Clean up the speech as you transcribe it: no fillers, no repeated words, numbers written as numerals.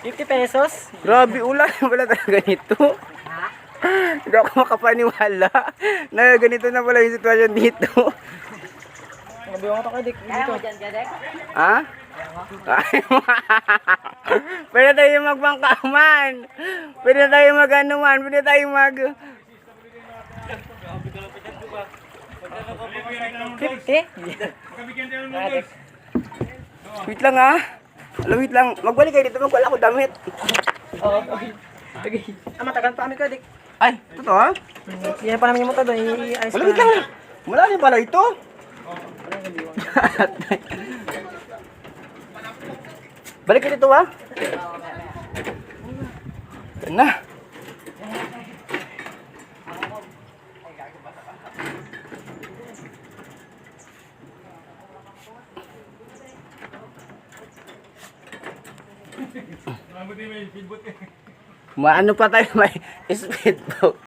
50 pesos? Grabe, ulan pala talaga nito. Hindi ako makapaniwala na ganito na pala yung sitwasyon dito. Nabiyo ko to kay Dick. Kaya mo dyan, Dek? Ha? Pwede tayo magbangkaman. Pwede tayo mag-anuman. Pwede tayo mag... 50? Wait lang ha. Alam, wait lang. Magbalik kayo dito. Magwala ko damit. Oo. Okay. Matagal pa kami kay Dick. Ay, totoo ha? Yan pa namin yung motor doon. I-ayos Wala, wait lang. Wala rin pala ito. Balik ka dito ha. Yan na. Maano pa tayo may speedboat.